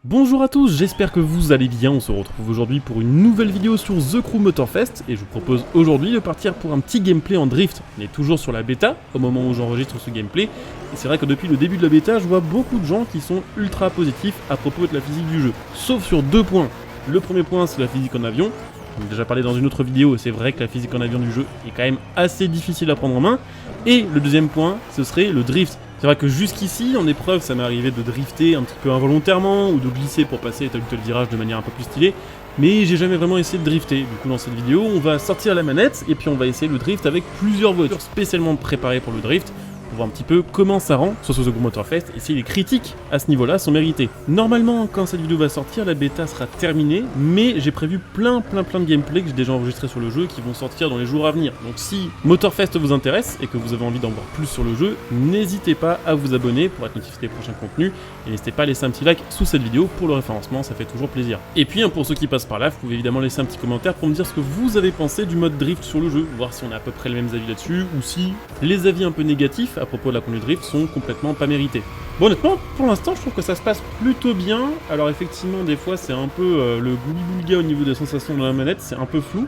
Bonjour à tous, j'espère que vous allez bien, on se retrouve aujourd'hui pour une nouvelle vidéo sur The Crew Motorfest et je vous propose aujourd'hui de partir pour un petit gameplay en drift. On est toujours sur la bêta au moment où j'enregistre ce gameplay et c'est vrai que depuis le début de la bêta je vois beaucoup de gens qui sont ultra positifs à propos de la physique du jeu, sauf sur deux points. Le premier point c'est la physique en avion, j'en ai déjà parlé dans une autre vidéo, c'est vrai que la physique en avion du jeu est quand même assez difficile à prendre en main, et le deuxième point ce serait le drift. C'est vrai que jusqu'ici, en épreuve, ça m'est arrivé de drifter un petit peu involontairement ou de glisser pour passer tel ou tel virage de manière un peu plus stylée, mais j'ai jamais vraiment essayé de drifter. Du coup, dans cette vidéo, on va sortir la manette et puis on va essayer le drift avec plusieurs voitures spécialement préparées pour le drift, pour voir un petit peu comment ça rend sur ce The Crew Motorfest et si les critiques à ce niveau-là sont méritées. Normalement, quand cette vidéo va sortir, la bêta sera terminée, mais j'ai prévu plein de gameplay que j'ai déjà enregistré sur le jeu qui vont sortir dans les jours à venir. Donc si Motorfest vous intéresse et que vous avez envie d'en voir plus sur le jeu, n'hésitez pas à vous abonner pour être notifié des prochains contenus et n'hésitez pas à laisser un petit like sous cette vidéo pour le référencement, ça fait toujours plaisir. Et puis pour ceux qui passent par là, vous pouvez évidemment laisser un petit commentaire pour me dire ce que vous avez pensé du mode drift sur le jeu, voir si on a à peu près les mêmes avis là-dessus ou si les avis un peu négatifs à propos de la conduite drift sont complètement pas mérités. Bon, honnêtement, pour l'instant, je trouve que ça se passe plutôt bien. Alors effectivement, des fois, c'est un peu le goubi-boulga au niveau des sensations de la manette, c'est un peu flou,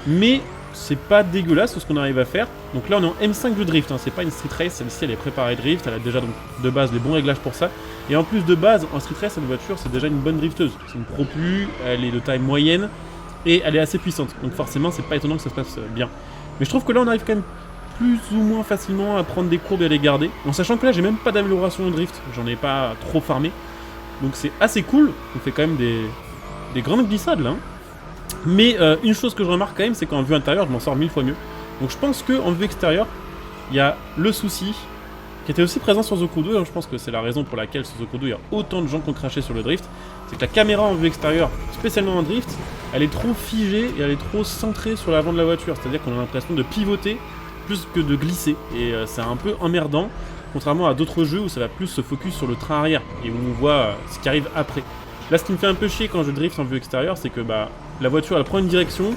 mais c'est pas dégueulasse ce qu'on arrive à faire. Donc là, on est en M5 de drift, hein. C'est pas une street race, celle-ci elle est préparée drift, elle a déjà donc de base les bons réglages pour ça. Et en plus de base, en street race, cette voiture, c'est déjà une bonne drifteuse. C'est une Pro Plus, elle est de taille moyenne et elle est assez puissante. Donc forcément, c'est pas étonnant que ça se passe bien. Mais je trouve que là, on arrive quand même plus ou moins facilement à prendre des courbes et à les garder, en sachant que là j'ai même pas d'amélioration au drift, j'en ai pas trop farmé, donc c'est assez cool, on fait quand même des grandes glissades là, hein. Mais une chose que je remarque quand même, c'est qu'en vue intérieure je m'en sors 1000 fois mieux, donc je pense qu'en vue extérieure, il y a le souci, qui était aussi présent sur The Crew 2, hein, je pense que c'est la raison pour laquelle sur The Crew 2 il y a autant de gens qui ont craché sur le drift, c'est que la caméra en vue extérieure, spécialement en drift, elle est trop figée et elle est trop centrée sur l'avant de la voiture, c'est-à-dire qu'on a l'impression de pivoter plus que de glisser, et c'est un peu emmerdant, contrairement à d'autres jeux où ça va plus se focus sur le train arrière, et où on voit ce qui arrive après. Là, ce qui me fait un peu chier quand je drift en vue extérieure, c'est que la voiture elle prend une direction,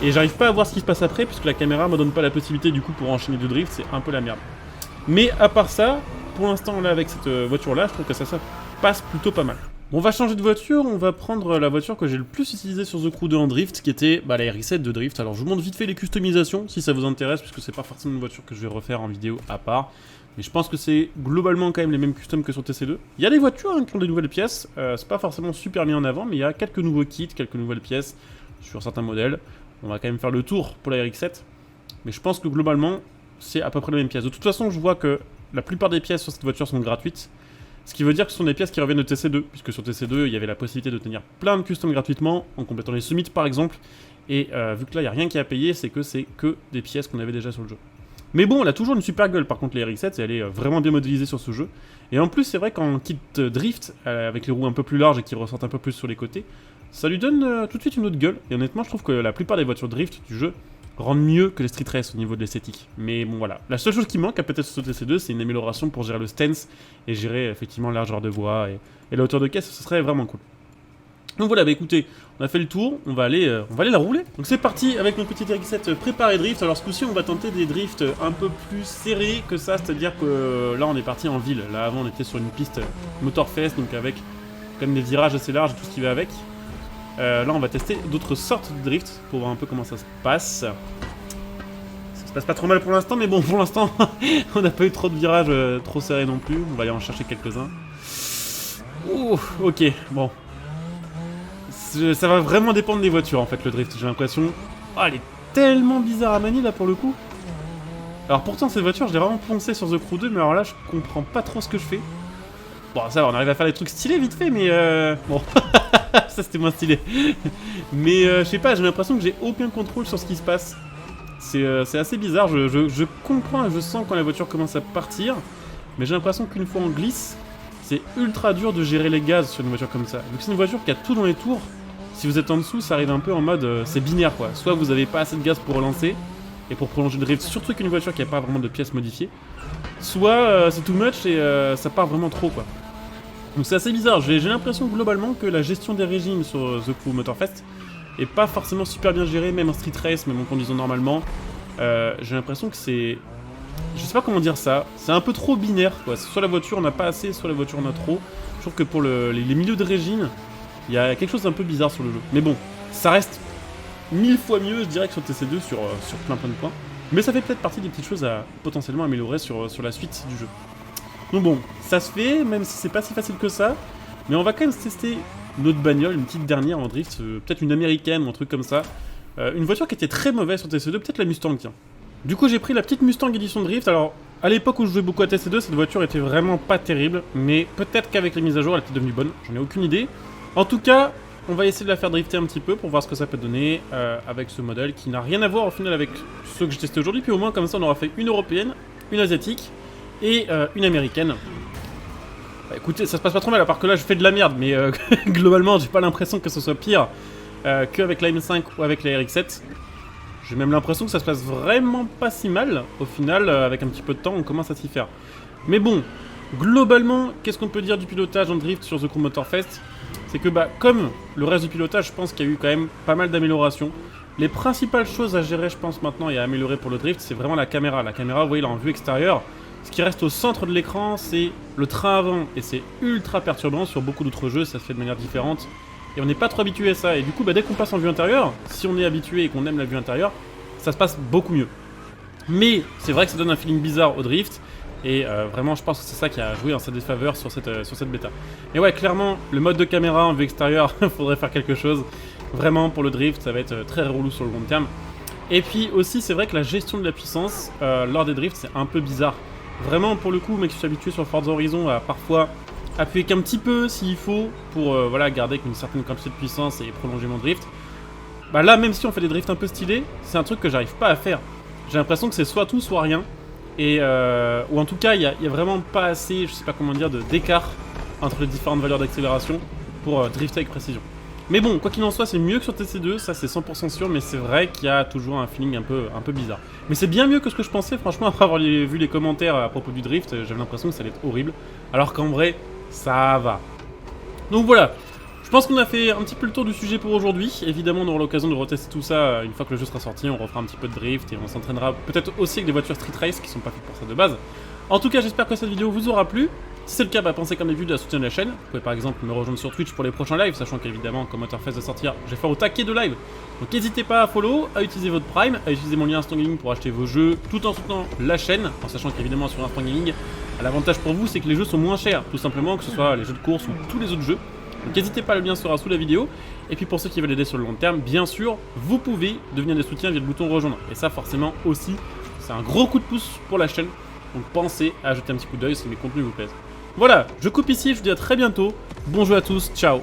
et j'arrive pas à voir ce qui se passe après, puisque la caméra me donne pas la possibilité du coup pour enchaîner de drift, c'est un peu la merde. Mais à part ça, pour l'instant là avec cette voiture là, je trouve que ça passe plutôt pas mal. On va changer de voiture, on va prendre la voiture que j'ai le plus utilisée sur The Crew 2 en drift, qui était la RX-7 de drift. Alors je vous montre vite fait les customisations, si ça vous intéresse, puisque c'est pas forcément une voiture que je vais refaire en vidéo à part. Mais je pense que c'est globalement quand même les mêmes customs que sur TC2. Il y a des voitures qui ont des nouvelles pièces, c'est pas forcément super mis en avant, mais il y a quelques nouveaux kits, quelques nouvelles pièces sur certains modèles. On va quand même faire le tour pour la RX-7, mais je pense que globalement, c'est à peu près les mêmes pièces. De toute façon, je vois que la plupart des pièces sur cette voiture sont gratuites. Ce qui veut dire que ce sont des pièces qui reviennent de TC2, puisque sur TC2, il y avait la possibilité de tenir plein de customs gratuitement, en complétant les summits par exemple, et vu que là, il n'y a rien qui est à payer, c'est que des pièces qu'on avait déjà sur le jeu. Mais bon, elle a toujours une super gueule par contre, les RX-7, et elle est vraiment bien modélisée sur ce jeu. Et en plus, c'est vrai qu'en kit drift, avec les roues un peu plus larges et qui ressortent un peu plus sur les côtés, ça lui donne tout de suite une autre gueule, et honnêtement, je trouve que la plupart des voitures drift du jeu rendent mieux que les street race au niveau de l'esthétique. Mais bon voilà, la seule chose qui manque à peut-être sur TC2, c'est une amélioration pour gérer le stance et gérer effectivement la largeur de voie et la hauteur de caisse, ce serait vraiment cool. Donc voilà, écoutez, on a fait le tour, on va aller la rouler. Donc c'est parti avec notre petite RX-7 préparée drift. Alors ce coup-ci, on va tenter des drifts un peu plus serrés que ça, c'est-à-dire que là on est parti en ville. Là avant on était sur une piste Motorfest, donc avec quand même des virages assez larges et tout ce qui va avec. Là on va tester d'autres sortes de drift pour voir un peu comment ça se passe. Ça se passe pas trop mal pour l'instant, mais bon, pour l'instant on n'a pas eu trop de virages trop serrés non plus. On va aller en chercher quelques-uns. Ouh, ok, bon. Ça va vraiment dépendre des voitures en fait, le drift, j'ai l'impression. Oh, elle est tellement bizarre à manier là pour le coup. Alors pourtant cette voiture je l'ai vraiment poncée sur The Crew 2, mais alors là je comprends pas trop ce que je fais. Bon ça va, on arrive à faire des trucs stylés vite fait, mais bon... ça c'était moins stylé. Mais je sais pas, j'ai l'impression que j'ai aucun contrôle sur ce qui se passe. C'est assez bizarre, je comprends et je sens quand la voiture commence à partir, mais j'ai l'impression qu'une fois on glisse, c'est ultra dur de gérer les gaz sur une voiture comme ça. Vu que c'est une voiture qui a tout dans les tours, si vous êtes en dessous, ça arrive un peu en mode c'est binaire quoi. Soit vous avez pas assez de gaz pour relancer et pour prolonger le drift, surtout qu'une voiture qui a pas vraiment de pièces modifiées, soit c'est too much et ça part vraiment trop quoi. Donc c'est assez bizarre, j'ai l'impression globalement que la gestion des régimes sur The Crew Motorfest est pas forcément super bien gérée, même en street race, même en conduisant normalement. J'ai l'impression que c'est... Je sais pas comment dire ça, c'est un peu trop binaire quoi, soit la voiture on a pas assez, soit la voiture on a trop. Je trouve que pour les milieux de régime, il y a quelque chose d'un peu bizarre sur le jeu. Mais bon, ça reste 1000 fois mieux, je dirais, que sur TC2 sur plein de points. Mais ça fait peut-être partie des petites choses à potentiellement améliorer sur la suite du jeu. Donc bon, ça se fait, même si c'est pas si facile que ça. Mais on va quand même tester notre bagnole, une petite dernière en drift, peut-être une américaine ou un truc comme ça. Une voiture qui était très mauvaise sur TC2, peut-être la Mustang, tiens. Du coup, j'ai pris la petite Mustang édition drift. Alors, à l'époque où je jouais beaucoup à TC2, cette voiture était vraiment pas terrible. Mais peut-être qu'avec les mises à jour, elle était devenue bonne. J'en ai aucune idée. En tout cas, on va essayer de la faire drifter un petit peu pour voir ce que ça peut donner avec ce modèle qui n'a rien à voir au final avec ceux que j'ai testé aujourd'hui. Puis au moins, comme ça, on aura fait une européenne, une asiatique et une américaine. Bah, écoutez, ça se passe pas trop mal, à part que là, je fais de la merde. Mais globalement, j'ai pas l'impression que ce soit pire qu'avec la M5 ou avec la RX-7. J'ai même l'impression que ça se passe vraiment pas si mal. Au final, avec un petit peu de temps, on commence à s'y faire. Mais bon, globalement, qu'est-ce qu'on peut dire du pilotage en drift sur The Crew Motorfest? C'est que, bah, comme le reste du pilotage, je pense qu'il y a eu quand même pas mal d'améliorations. Les principales choses à gérer, je pense, maintenant, et à améliorer pour le drift, c'est vraiment la caméra. La caméra, vous voyez, là, en vue extérieure, ce qui reste au centre de l'écran, c'est le train avant. Et c'est ultra perturbant. Sur beaucoup d'autres jeux, ça se fait de manière différente. Et on n'est pas trop habitué à ça. Et du coup, bah, dès qu'on passe en vue intérieure, si on est habitué et qu'on aime la vue intérieure, ça se passe beaucoup mieux. Mais c'est vrai que ça donne un feeling bizarre au drift. Et vraiment, je pense que c'est ça qui a joué en sa défaveur sur cette bêta. Et ouais, clairement, le mode de caméra en vue extérieure, il faudrait faire quelque chose. Vraiment, pour le drift, ça va être très relou sur le long terme. Et puis aussi, c'est vrai que la gestion de la puissance lors des drifts, c'est un peu bizarre. Vraiment, pour le coup, mec, je suis habitué sur Forza Horizon à parfois appuyer qu'un petit peu s'il faut pour voilà, garder une certaine quantité de puissance et prolonger mon drift. Bah là, même si on fait des drifts un peu stylés, c'est un truc que j'arrive pas à faire. J'ai l'impression que c'est soit tout, soit rien. Et ou en tout cas, il y a vraiment pas assez, je sais pas comment dire, d'écart entre les différentes valeurs d'accélération pour drifter avec précision. Mais bon, quoi qu'il en soit, c'est mieux que sur TC2, ça c'est 100% sûr, mais c'est vrai qu'il y a toujours un feeling un peu bizarre. Mais c'est bien mieux que ce que je pensais, franchement, après avoir vu les commentaires à propos du drift, j'avais l'impression que ça allait être horrible. Alors qu'en vrai, ça va. Donc voilà. Je pense qu'on a fait un petit peu le tour du sujet pour aujourd'hui. Évidemment, on aura l'occasion de retester tout ça une fois que le jeu sera sorti. On refera un petit peu de drift et on s'entraînera peut-être aussi avec des voitures street race qui sont pas faites pour ça de base. En tout cas, j'espère que cette vidéo vous aura plu. Si c'est le cas, bah, pensez comme d'habitude à soutenir la chaîne. Vous pouvez par exemple me rejoindre sur Twitch pour les prochains lives, sachant qu'évidemment, comme Motorfest va sortir, je vais faire au taquet de live. Donc n'hésitez pas à follow, à utiliser votre Prime, à utiliser mon lien Instant Gaming pour acheter vos jeux, tout en soutenant la chaîne, en sachant qu'évidemment sur Instant Gaming, l'avantage pour vous, c'est que les jeux sont moins chers, tout simplement, que ce soit les jeux de course ou tous les autres jeux. Donc n'hésitez pas, le lien sera sous la vidéo. Et puis pour ceux qui veulent aider sur le long terme, bien sûr, vous pouvez devenir des soutiens via le bouton rejoindre. Et ça forcément aussi, c'est un gros coup de pouce pour la chaîne. Donc pensez à jeter un petit coup d'œil si mes contenus vous plaisent. Voilà, je coupe ici, je vous dis à très bientôt. Bon jeu à tous, ciao.